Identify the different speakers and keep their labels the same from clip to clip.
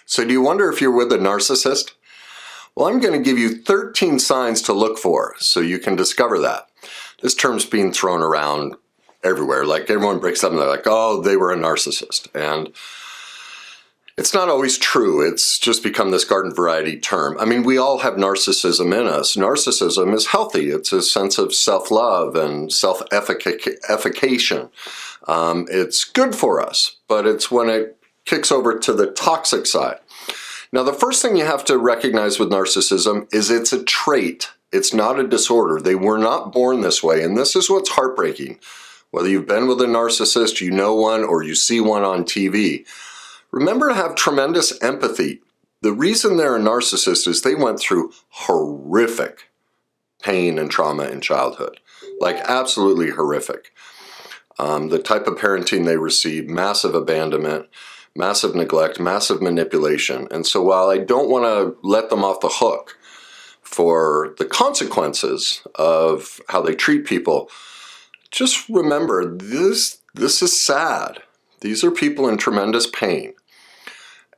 Speaker 1: So do you wonder if you're with a narcissist? Well, I'm going to give you 13 signs to look for so you can discover that. This term's being thrown around everywhere. Like everyone breaks up and they're like, oh, they were a narcissist. And it's not always true. It's just become this garden variety term. I mean, we all have narcissism in us. Narcissism is healthy. It's a sense of self-love and self-effication. It's good for us, but it's when it kicks over to the toxic side. Now, the first thing you have to recognize with narcissism is it's a trait. It's not a disorder. They were not born this way, and this is what's heartbreaking. Whether you've been with a narcissist, you know one, or you see one on TV, remember to have tremendous empathy. The reason they're a narcissist is they went through horrific pain and trauma in childhood, like absolutely horrific. The type of parenting they received, massive abandonment, massive neglect, massive manipulation. And so while I don't want to let them off the hook for the consequences of how they treat people, just remember this is sad. These are people in tremendous pain.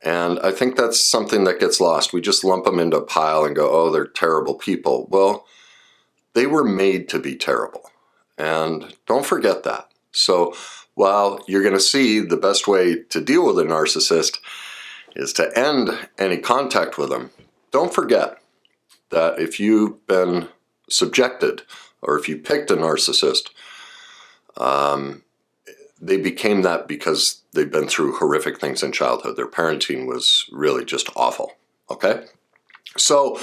Speaker 1: And I think that's something that gets lost. We just lump them into a pile and go, oh, they're terrible people. Well, they were made to be terrible. And don't forget that. So while you're going to see the best way to deal with a narcissist is to end any contact with them, don't forget that if you've been subjected or if you picked a narcissist, they became that because they've been through horrific things in childhood. Their parenting was really just awful, okay? So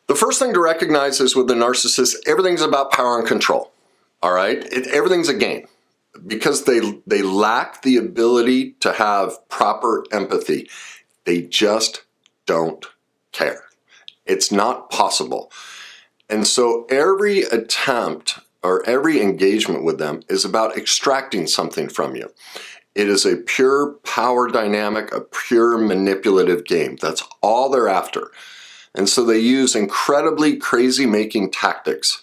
Speaker 1: the first thing to recognize is with the narcissist, everything's about power and control, all right? Everything's a game. Because they lack the ability to have proper empathy. They just don't care. It's not possible. And so every attempt or every engagement with them is about extracting something from you. It is a pure power dynamic, a pure manipulative game. That's all they're after. And so they use incredibly crazy-making tactics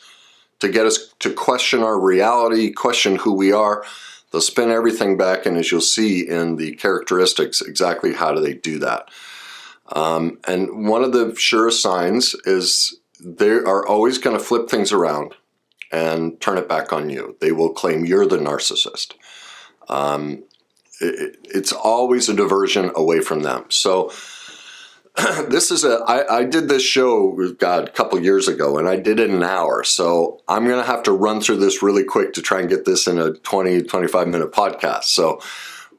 Speaker 1: to get us to question our reality, question who we are. They'll spin everything back, and as you'll see in the characteristics, exactly how do they do that. And one of the surest signs is they are always going to flip things around and turn it back on you. They will claim you're the narcissist. It's always a diversion away from them. So I did this show, God, a couple years ago, and I did it in an hour. So I'm going to have to run through this really quick to try and get this in a 20, 25-minute podcast. So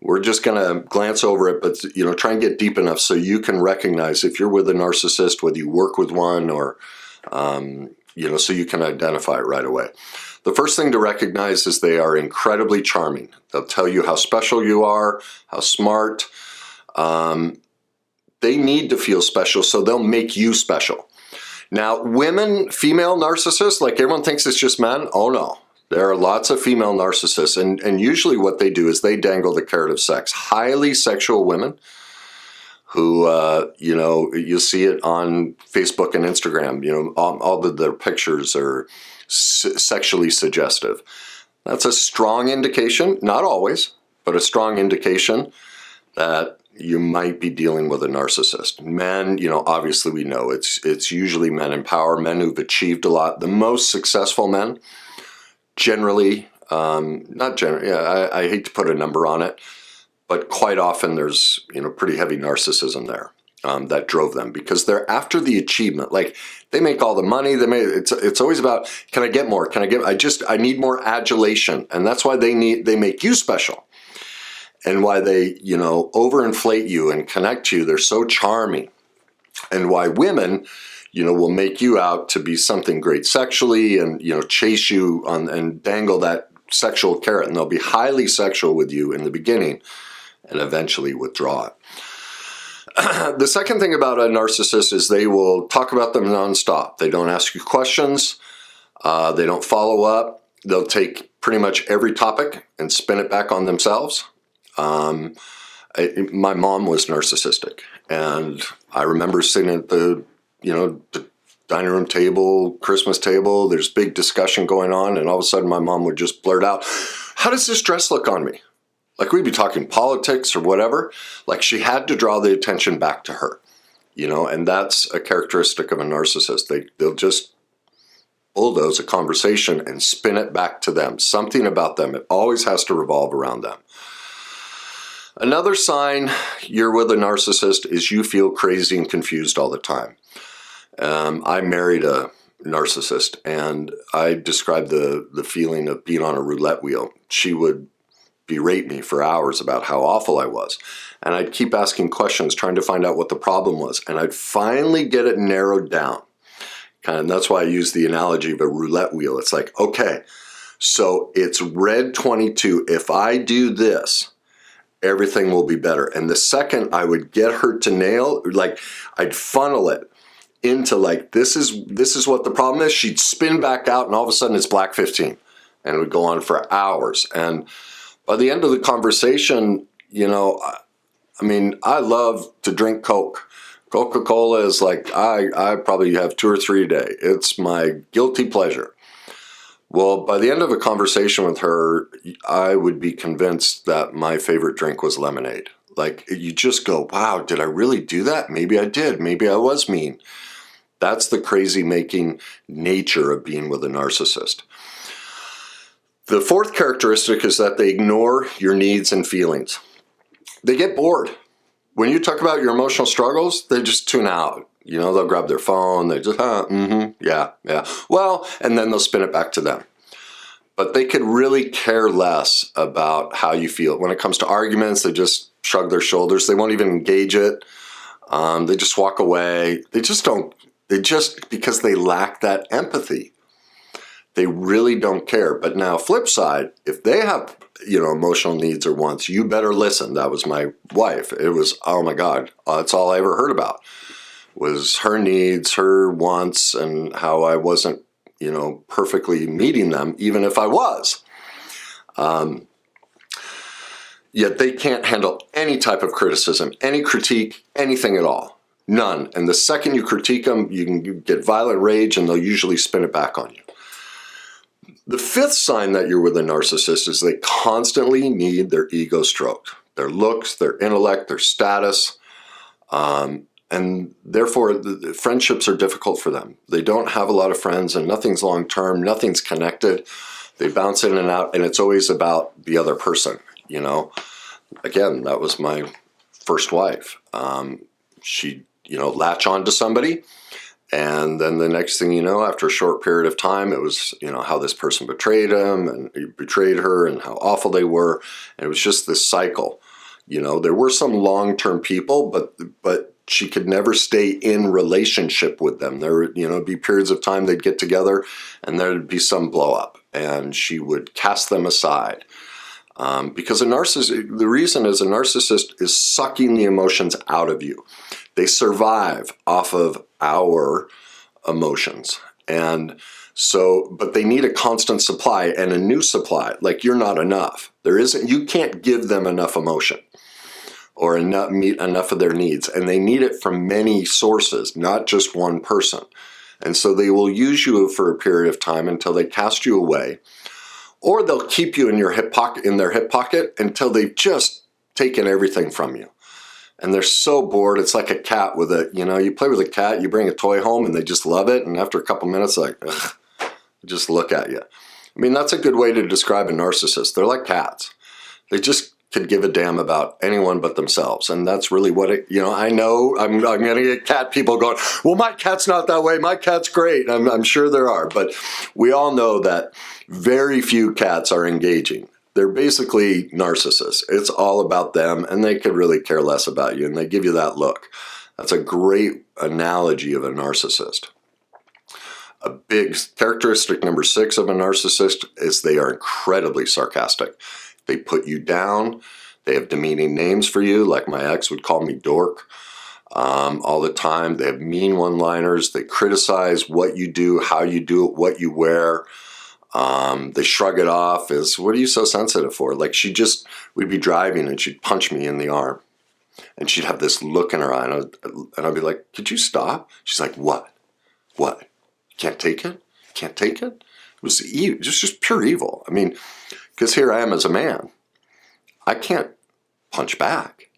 Speaker 1: we're just going to glance over it, but try and get deep enough so you can recognize if you're with a narcissist, whether you work with one or, so you can identify it right away. The first thing to recognize is they are incredibly charming. They'll tell you how special you are, how smart. They need to feel special, so they'll make you special. Now, female narcissists, like everyone thinks it's just men. Oh no, there are lots of female narcissists, and usually what they do is they dangle the carrot of sex. Highly sexual women who, you see it on Facebook and Instagram. All of their pictures are sexually suggestive. That's a strong indication, not always, but a strong indication that you might be dealing with a narcissist. Men, obviously we know it's usually men in power, men who've achieved a lot. The most successful men, generally, I hate to put a number on it, but quite often there's, pretty heavy narcissism there that drove them because they're after the achievement. Like they make all the money. It's always about, can I get more? I need more adulation. And that's why they make you special. And why they, overinflate you and connect you. They're so charming. And why women, will make you out to be something great sexually and, chase you and dangle that sexual carrot. And they'll be highly sexual with you in the beginning and eventually withdraw it. The second thing about a narcissist is they will talk about them nonstop. They don't ask you questions. They don't follow up. They'll take pretty much every topic and spin it back on themselves. My mom was narcissistic, and I remember sitting at the dining room table, Christmas table, there's big discussion going on, and all of a sudden my mom would just blurt out, "How does this dress look on me?" Like we'd be talking politics or whatever, like she had to draw the attention back to her, you know, and that's a characteristic of a narcissist. They'll just bulldoze a conversation and spin it back to them. Something about them, it always has to revolve around them. Another sign you're with a narcissist is you feel crazy and confused all the time. I married a narcissist, and I described the feeling of being on a roulette wheel. She would berate me for hours about how awful I was, and I'd keep asking questions trying to find out what the problem was, and I'd finally get it narrowed down. And that's why I use the analogy of a roulette wheel. It's like, okay, so it's red 22. If I do this, everything will be better. And the second I would get her to nail, like I'd funnel it into like, this is what the problem is. She'd spin back out and all of a sudden it's black 15, and it would go on for hours. And by the end of the conversation, you know, I mean, I love to drink Coke. Coca-Cola is like, I probably have 2 or 3 a day. It's my guilty pleasure. Well, by the end of a conversation with her, I would be convinced that my favorite drink was lemonade. Like, you just go, wow, did I really do that? Maybe I did. Maybe I was mean. That's the crazy-making nature of being with a narcissist. The fourth characteristic is that they ignore your needs and feelings. They get bored. When you talk about your emotional struggles, they just tune out. You know, they'll grab their phone, they just, yeah. Well, and then they'll spin it back to them. But they could really care less about how you feel. When it comes to arguments, they just shrug their shoulders. They won't even engage it. They just walk away. Because they lack that empathy. They really don't care. But now, flip side, if they have, you know, emotional needs or wants, you better listen. That was my wife. It was, oh my God, that's all I ever heard about was her needs, her wants, and how I wasn't, you know, perfectly meeting them, even if I was. Yet they can't handle any type of criticism, any critique, anything at all. None. And the second you critique them, you can get violent rage and they'll usually spin it back on you. The fifth sign that you're with a narcissist is they constantly need their ego stroked. Their looks, their intellect, their status. And therefore, the friendships are difficult for them. They don't have a lot of friends and nothing's long-term, nothing's connected. They bounce in and out and it's always about the other person, you know. Again, that was my first wife. She'd, you know, latch on to somebody. And then the next thing you know, after a short period of time, it was, you know, how this person betrayed him and he betrayed her and how awful they were. And it was just this cycle. You know, there were some long-term people, but she could never stay in relationship with them. There would, you know, be periods of time they'd get together and there'd be some blow up and she would cast them aside. Because a narcissist, the reason is a narcissist is sucking the emotions out of you. They survive off of our emotions. And so, but they need a constant supply and a new supply. Like you're not enough. You can't give them enough emotion or meet enough of their needs. And they need it from many sources, not just one person. And so they will use you for a period of time until they cast you away. Or they'll keep you in your their hip pocket until they've just taken everything from you. And they're so bored. It's like a cat with you play with a cat, you bring a toy home and they just love it. And after a couple minutes, like, ugh, just look at you. I mean, that's a good way to describe a narcissist. They're like cats. They just could give a damn about anyone but themselves. And that's really what I know I'm going to get cat people going, well, my cat's not that way. My cat's great. I'm sure there are. But we all know that very few cats are engaging. They're basically narcissists. It's all about them, and they could really care less about you, and they give you that look. That's a great analogy of a narcissist. A big characteristic number 6 of a narcissist is they are incredibly sarcastic. They put you down. They have demeaning names for you, like my ex would call me dork all the time. They have mean one-liners. They criticize what you do, how you do it, what you wear. They shrug it off as, what are you so sensitive for? Like we'd be driving and she'd punch me in the arm and she'd have this look in her eye and I'd be like, could you stop? She's like, what? What? Can't take it? Can't take it? It was just pure evil. I mean, because here I am as a man. I can't punch back.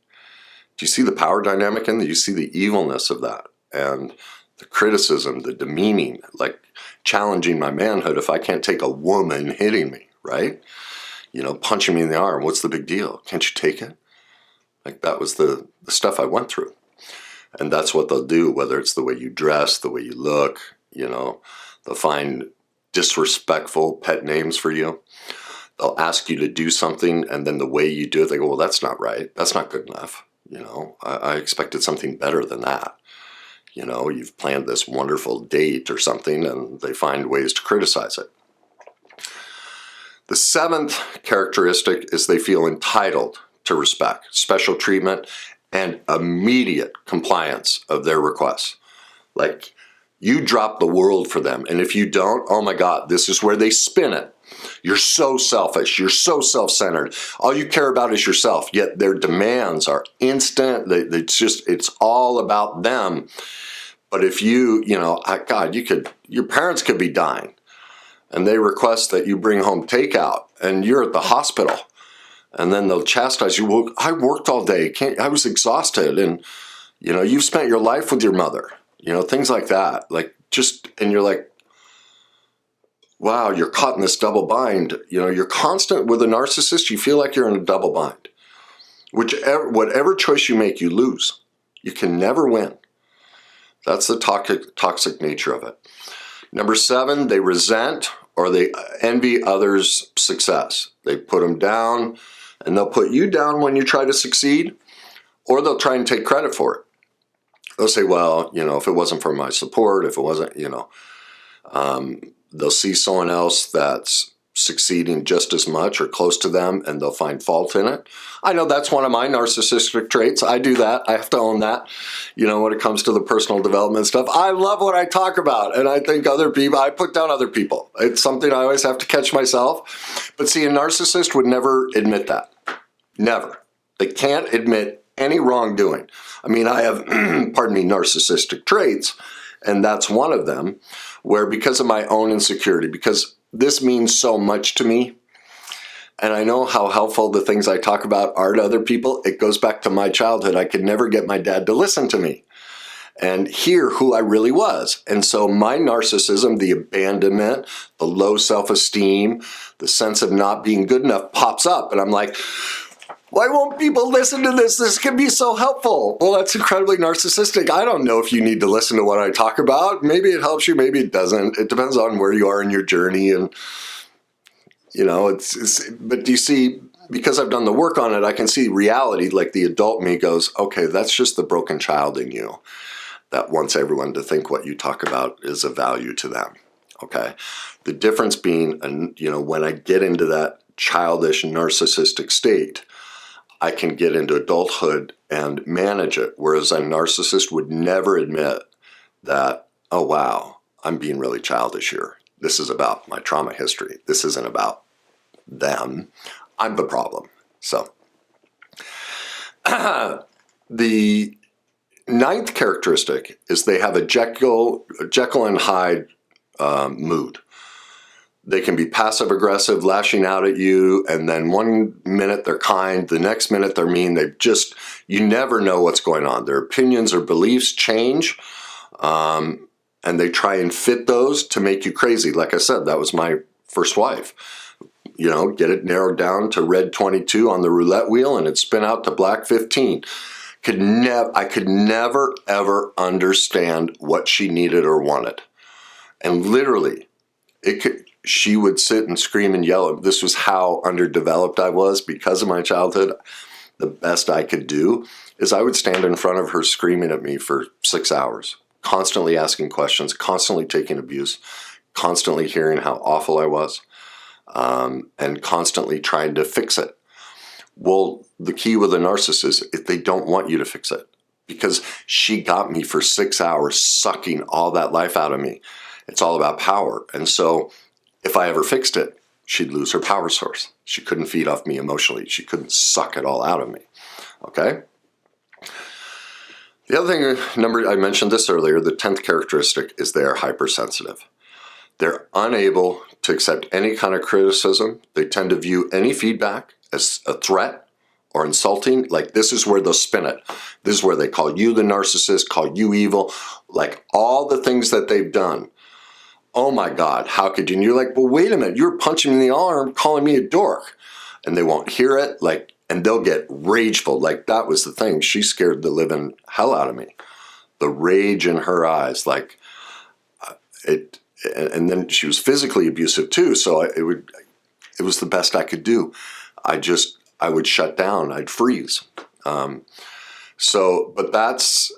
Speaker 1: Do you see the power dynamic in that? You see the evilness of that and the criticism, the demeaning, like challenging my manhood if I can't take a woman hitting me, right? Punching me in the arm. What's the big deal? Can't you take it? Like that was the stuff I went through. And that's what they'll do, whether it's the way you dress, the way you look, they'll find disrespectful pet names for you. They'll ask you to do something, and then the way you do it, they go, well, that's not right. That's not good enough. I expected something better than that. You've planned this wonderful date or something, and they find ways to criticize it. The seventh characteristic is they feel entitled to respect, special treatment, and immediate compliance of their requests. Like, you drop the world for them, and if you don't, oh my God, this is where they spin it. You're so selfish. You're so self-centered. All you care about is yourself, yet their demands are instant. It's all about them. But if God, your parents could be dying, and they request that you bring home takeout, and you're at the hospital, and then they'll chastise you. Well, I worked all day. I was exhausted, and you've spent your life with your mother. Things like that. And you're like, wow, you're caught in this double bind. You're constant with a narcissist. You feel like you're in a double bind. Whatever choice you make, you lose. You can never win. That's the toxic nature of it. Number 7, they resent or they envy others' success. They put them down, and they'll put you down when you try to succeed, or they'll try and take credit for it. They'll say, well, if it wasn't for my support, if it wasn't, they'll see someone else that's succeeding just as much or close to them, and they'll find fault in it. I know that's one of my narcissistic traits. I do that. I have to own that. When it comes to the personal development stuff, I love what I talk about, and I think I put down other people. It's something I always have to catch myself. But see, a narcissist would never admit that. Never. They can't admit any wrongdoing. I mean, I have, narcissistic traits, and that's one of them, where because of my own insecurity, because this means so much to me, and I know how helpful the things I talk about are to other people, it goes back to my childhood. I could never get my dad to listen to me and hear who I really was. And so my narcissism, the abandonment, the low self-esteem, the sense of not being good enough pops up, and I'm like, why won't people listen to this? This can be so helpful. Well, that's incredibly narcissistic. I don't know if you need to listen to what I talk about. Maybe it helps you, maybe it doesn't. It depends on where you are in your journey. And, but do you see, because I've done the work on it, I can see reality, like the adult me goes, okay, that's just the broken child in you that wants everyone to think what you talk about is of value to them. Okay. The difference being, when I get into that childish narcissistic state, I can get into adulthood and manage it, whereas a narcissist would never admit that, oh wow, I'm being really childish here. This is about my trauma history. This isn't about them. I'm the problem. So the 9th characteristic is they have a Jekyll and Hyde mood. They can be passive-aggressive, lashing out at you, and then one minute they're kind, the next minute they're mean. You never know what's going on. Their opinions or beliefs change, and they try and fit those to make you crazy. Like I said, that was my first wife. Get it narrowed down to red 22 on the roulette wheel, and it'd spin out to black 15. I could never, ever understand what she needed or wanted. And literally, she would sit and scream and yell. This was how underdeveloped I was because of my childhood. The best I could do is I would stand in front of her screaming at me for 6 hours, constantly asking questions, constantly taking abuse, constantly hearing how awful I was, and constantly trying to fix it. Well, the key with a narcissist is they don't want you to fix it, because she got me for 6 hours, sucking all that life out of me. It's all about power. And so if I ever fixed it, she'd lose her power source. She couldn't feed off me emotionally. She couldn't suck it all out of me. Okay? The other thing, I mentioned this earlier, the 10th characteristic is they're hypersensitive. They're unable to accept any kind of criticism. They tend to view any feedback as a threat. or insulting, like this is where they'll spin it. This is where they call you the narcissist, call you evil, like all the things that they've done. Oh my God, how could you? And you're like, well, wait a minute, you're punching me in the arm, calling me a dork. And they won't hear it, like, and they'll get rageful. Like that was the thing. She scared the living hell out of me. The rage in her eyes, like it, and then she was physically abusive too. So it was the best I could do. I would shut down. I'd freeze. But that's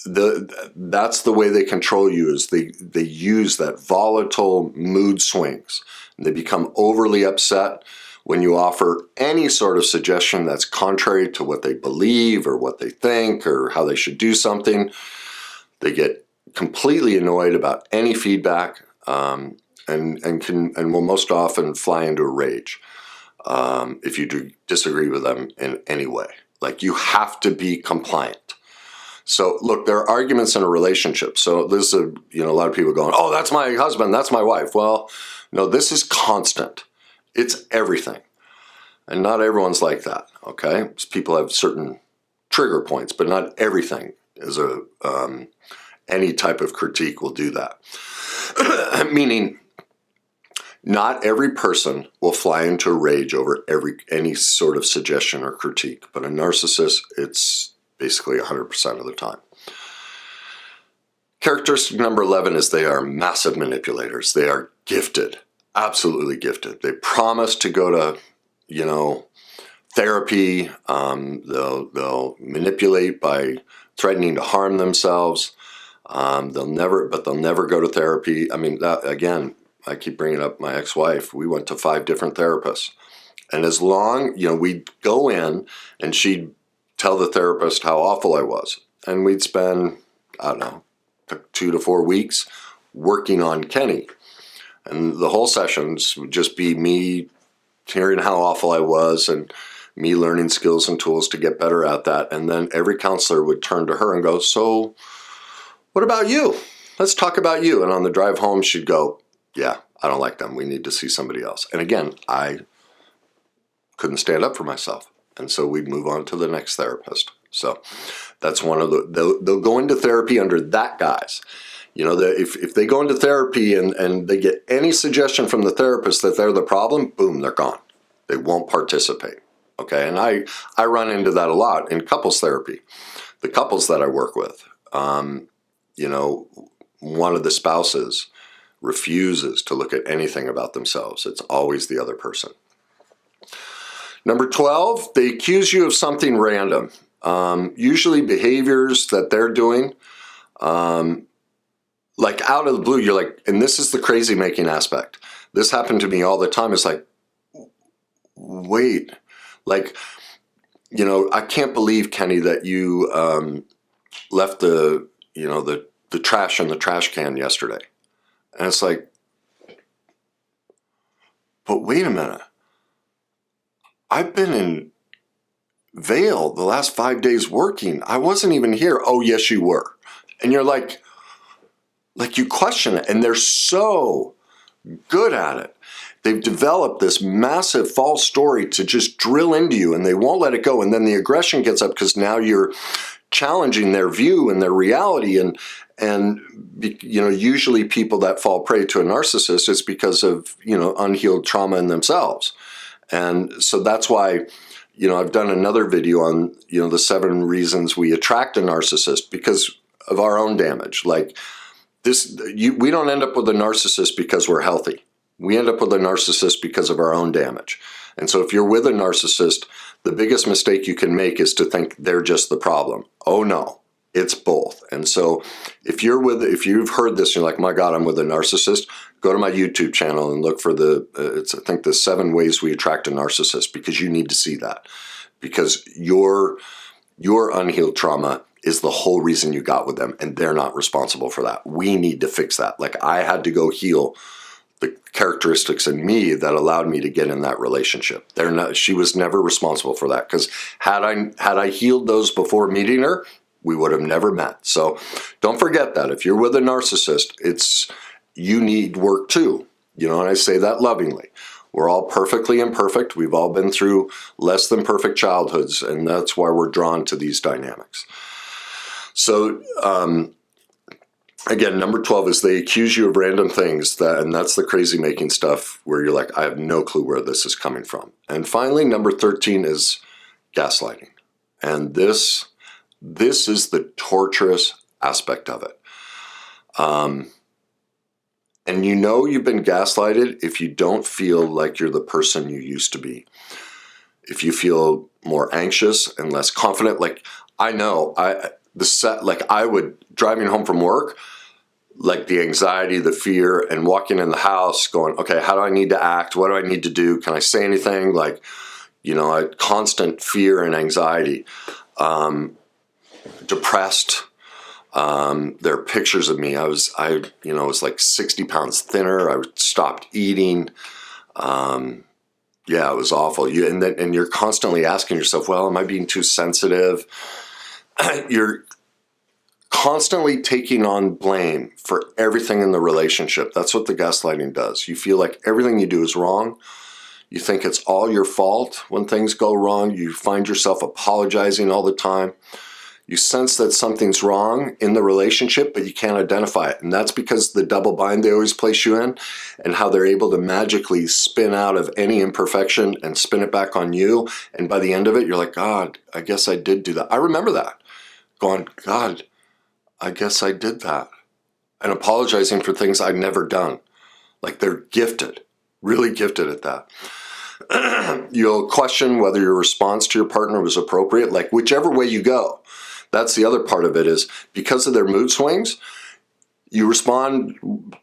Speaker 1: the way they control you, is they use that volatile mood swings. And they become overly upset when you offer any sort of suggestion that's contrary to what they believe or what they think or how they should do something. They get completely annoyed about any feedback, and will most often fly into a rage if you disagree with them in any way. Like you have to be compliant. So look, there are arguments in a relationship. So there's a lot of people going, oh, that's my husband, that's my wife. Well, no, this is constant. It's everything. And not everyone's like that, okay? People have certain trigger points, but not everything is any type of critique will do that. Meaning, not every person will fly into a rage over any sort of suggestion or critique, but a narcissist, it's basically 100% of the time. Characteristic number 11 is they are massive manipulators. They are gifted, absolutely gifted. They promise to go to, therapy. They'll manipulate by threatening to harm themselves. They'll never go to therapy. I mean, that, again, I keep bringing up my ex-wife. We went to 5 different therapists. And as long, we'd go in and she'd tell the therapist how awful I was. And we'd spend, 2 to 4 weeks working on Kenny. And the whole sessions would just be me hearing how awful I was and me learning skills and tools to get better at that. And then every counselor would turn to her and go, so what about you? Let's talk about you. And on the drive home, she'd go, yeah, I don't like them. We need to see somebody else. And again, I couldn't stand up for myself. And so we'd move on to the next therapist. So that's one of they'll go into therapy under that guise. If they go into therapy and they get any suggestion from the therapist that they're the problem, boom, they're gone. They won't participate. Okay, and I run into that a lot in couples therapy. The couples that I work with, one of the spouses refuses to look at anything about themselves. It's always the other person. Number 12, they accuse you of something random, usually behaviors that they're doing. Like out of the blue, you're like, and this is the crazy making aspect. This happened to me all the time. It's like, wait, like, I can't believe, Kenny, that you left the trash in the trash can yesterday. And it's like, but wait a minute. I've been in Vail the last 5 days working. I wasn't even here. Oh, yes, you were. And you're like you question it, and they're so good at it. They've developed this massive false story to just drill into you, and they won't let it go. And then the aggression gets up because now you're challenging their view and their reality. And usually people that fall prey to a narcissist is because of, unhealed trauma in themselves. And so that's why, I've done another video on, the 7 reasons we attract a narcissist because of our own damage. Like, we don't end up with a narcissist because we're healthy. We end up with a narcissist because of our own damage. And so if you're with a narcissist, the biggest mistake you can make is to think they're just the problem. Oh no, it's both. And so if you've heard this, and you're like, my God, I'm with a narcissist, go to my YouTube channel and look for the 7 ways we attract a narcissist, because you need to see that. Because your unhealed trauma is the whole reason you got with them, and they're not responsible for that. We need to fix that. Like, I had to go heal the characteristics in me that allowed me to get in that relationship. She was never responsible for that, because had I healed those before meeting her, we would have never met. So don't forget that. If you're with a narcissist, you need work too. And I say that lovingly. We're all perfectly imperfect. We've all been through less than perfect childhoods, and that's why we're drawn to these dynamics. So, again, number 12 is they accuse you of random things, and that's the crazy making stuff where you're like, I have no clue where this is coming from. And finally, number 13 is gaslighting. And this is the torturous aspect of it. And you know you've been gaslighted if you don't feel like you're the person you used to be. If you feel more anxious and less confident, like I know, I would, driving home from work, like the anxiety, the fear, and walking in the house going, okay, how do I need to act? What do I need to do? Can I say anything? Like, a constant fear and anxiety, depressed. There are pictures of me. I was like 60 pounds thinner. I stopped eating. Yeah, it was awful. And you're constantly asking yourself, well, am I being too sensitive? You're constantly taking on blame for everything in the relationship. That's what the gaslighting does. You feel like everything you do is wrong. You think it's all your fault when things go wrong. You find yourself apologizing all the time. You sense that something's wrong in the relationship, but you can't identify it. And that's because the double bind they always place you in, and how they're able to magically spin out of any imperfection and spin it back on you. And by the end of it, you're like, God, I guess I did do that. I remember that. Going, God, I guess I did that. And apologizing for things I'd never done. Like they're gifted, really gifted at that. You'll question whether your response to your partner was appropriate, like whichever way you go. That's the other part of it, is because of their mood swings, you respond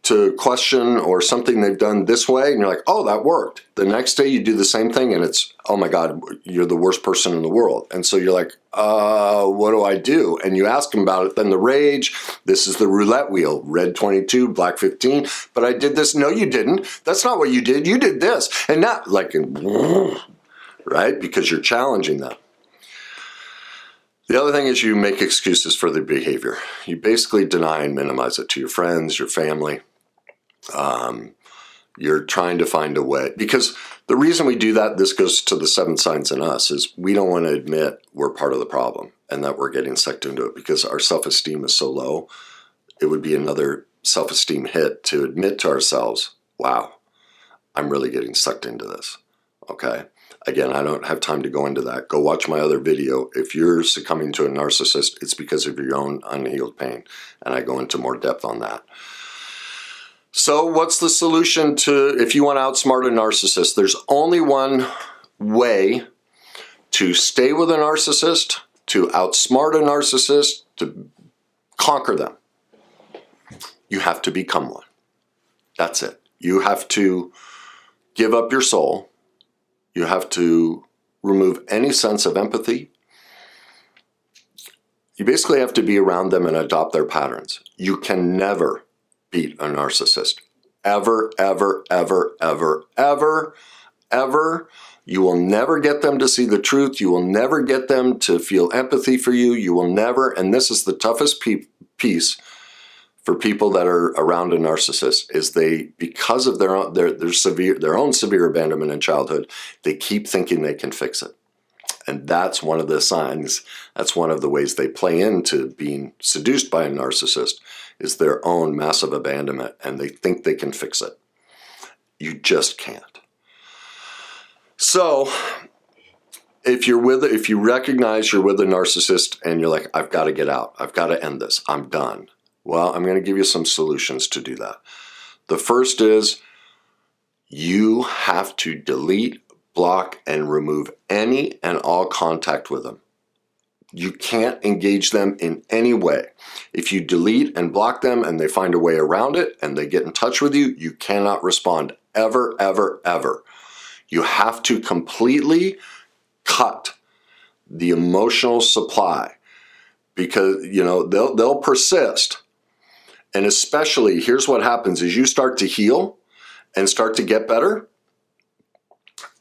Speaker 1: to a question or something they've done this way, and you're like, oh, that worked. The next day you do the same thing, and it's, oh my God, you're the worst person in the world. And so you're like, what do I do? And you ask them about it, then the rage, this is the roulette wheel, red 22, black 15, but I did this. No, you didn't. That's not what you did. You did this. And not like, right? Because you're challenging them. The other thing is you make excuses for their behavior. You basically deny and minimize it to your friends, your family. You're trying to find a way. Because the reason we do that, this goes to the 7 signs in us, is we don't want to admit we're part of the problem and that we're getting sucked into it because our self-esteem is so low. It would be another self-esteem hit to admit to ourselves, wow, I'm really getting sucked into this. Okay? Again, I don't have time to go into that. Go watch my other video. If you're succumbing to a narcissist, it's because of your own unhealed pain. And I go into more depth on that. So what's the solution to, if you want to outsmart a narcissist? There's only one way to stay with a narcissist, to outsmart a narcissist, to conquer them. You have to become one. That's it. You have to give up your soul. You have to remove any sense of empathy. You basically have to be around them and adopt their patterns. You can never beat a narcissist. Ever, ever, ever, ever, ever, ever. You will never get them to see the truth. You will never get them to feel empathy for you. You will never, and this is the toughest piece for people that are around a narcissist, is they, because of their own severe abandonment in childhood, they keep thinking they can fix it. And that's one of the signs, that's one of the ways they play into being seduced by a narcissist, is their own massive abandonment, and they think they can fix it. You just can't. So if you recognize you're with a narcissist and you're like, I've got to get out, I've got to end this, I'm done. Well, I'm going to give you some solutions to do that. The first is you have to delete, block, and remove any and all contact with them. You can't engage them in any way. If you delete and block them and they find a way around it and they get in touch with you, you cannot respond ever, ever, ever. You have to completely cut the emotional supply, because they'll persist. And especially, here's what happens, is you start to heal and start to get better.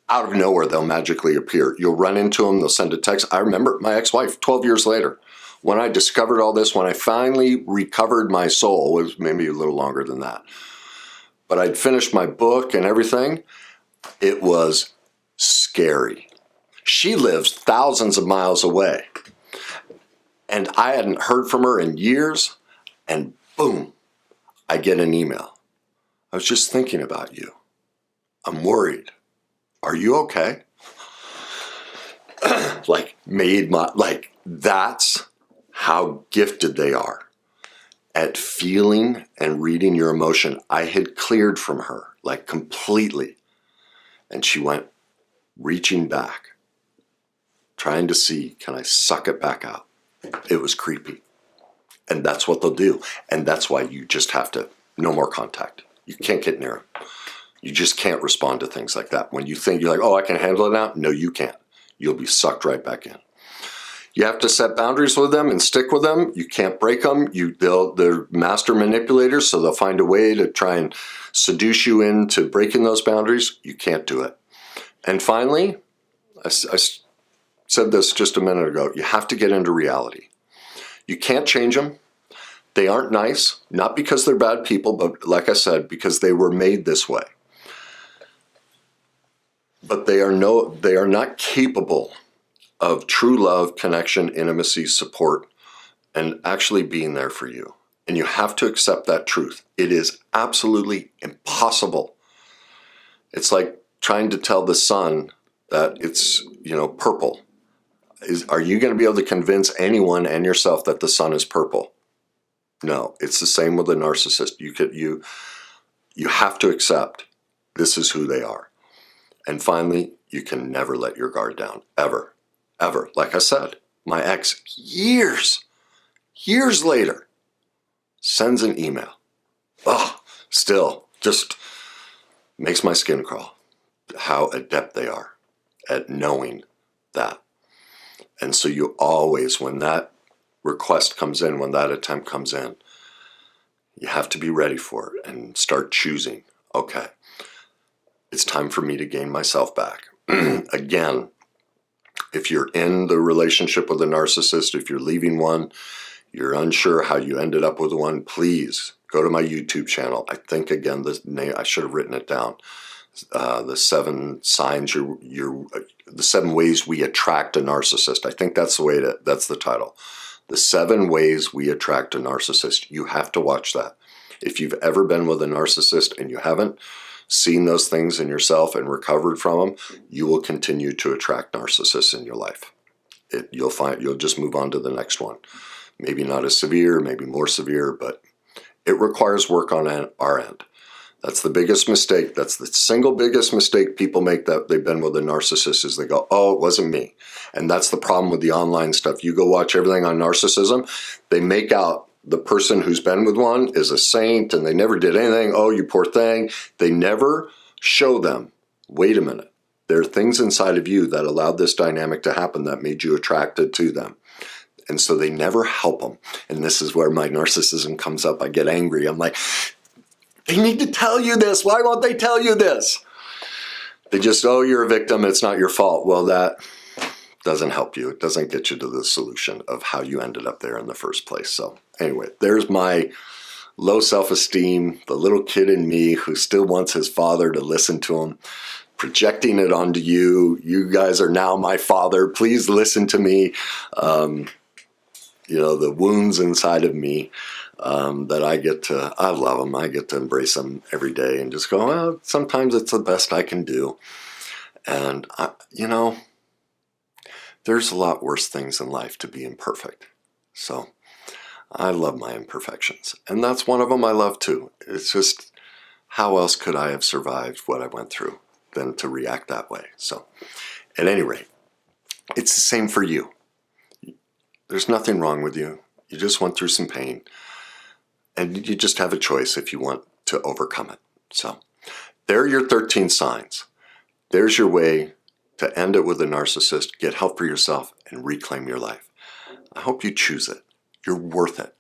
Speaker 1: Out of nowhere, they'll magically appear. You'll run into them, they'll send a text. I remember my ex-wife, 12 years later, when I discovered all this, when I finally recovered my soul, it was maybe a little longer than that. But I'd finished my book and everything. It was scary. She lives thousands of miles away. And I hadn't heard from her in years. And boom, I get an email. I was just thinking about you. I'm worried. Are you okay? That's how gifted they are at feeling and reading your emotion. I had cleared from her, like completely. And she went reaching back, trying to see, can I suck it back out? It was creepy. And that's what they'll do. And that's why you just have to, no more contact. You can't get near them. You just can't respond to things like that. When you think you're like, oh, I can handle it now. No, you can't. You'll be sucked right back in. You have to set boundaries with them and stick with them. You can't break them. They're master manipulators, so they'll find a way to try and seduce you into breaking those boundaries. You can't do it. And finally, I said this just a minute ago, you have to get into reality. You can't change them. They aren't nice, not because they're bad people, but like I said, because they were made this way. But they are not capable of true love, connection, intimacy, support, and actually being there for you. And you have to accept that truth. It is absolutely impossible. It's like trying to tell the sun that it's, purple. Are you going to be able to convince anyone and yourself that the sun is purple? No, it's the same with a narcissist. You have to accept this is who they are. And finally, you can never let your guard down, ever, ever. Like I said, my ex, years later, sends an email. Still, just makes my skin crawl. How adept they are at knowing that. And so you always, when that request comes in, when that attempt comes in, you have to be ready for it and start choosing. Okay, it's time for me to gain myself back. Again, if you're in the relationship with a narcissist, if you're leaving one, you're unsure how you ended up with one, please go to my YouTube channel. I think, again, I should have written it down. The 7 signs, the 7 ways we attract a narcissist. I think that's that's the title. The 7 ways we attract a narcissist. You have to watch that. If you've ever been with a narcissist and you haven't seen those things in yourself and recovered from them, you will continue to attract narcissists in your life. You'll just move on to the next one. Maybe not as severe, maybe more severe, but it requires work on our end. That's the biggest mistake. That's the single biggest mistake people make, that they've been with a narcissist, is they go, oh, it wasn't me. And that's the problem with the online stuff. You go watch everything on narcissism, they make out the person who's been with one is a saint and they never did anything. Oh, you poor thing. They never show them, wait a minute, there are things inside of you that allowed this dynamic to happen that made you attracted to them. And so they never help them. And this is where my narcissism comes up. I get angry. I'm like, they need to tell you this. Why won't they tell you this? They just, oh, you're a victim. It's not your fault. Well, that doesn't help you. It doesn't get you to the solution of how you ended up there in the first place. So anyway, there's my low self-esteem, the little kid in me who still wants his father to listen to him, projecting it onto you. You guys are now my father. Please listen to me. The wounds inside of me that I love them. I get to embrace them every day and just go, well, sometimes it's the best I can do. And, there's a lot worse things in life to be imperfect. So I love my imperfections. And that's one of them I love too. It's just, how else could I have survived what I went through than to react that way? So at any rate, it's the same for you. There's nothing wrong with you. You just went through some pain. And you just have a choice if you want to overcome it. So there are your 13 signs. There's your way to end it with a narcissist, get help for yourself, and reclaim your life. I hope you choose it. You're worth it.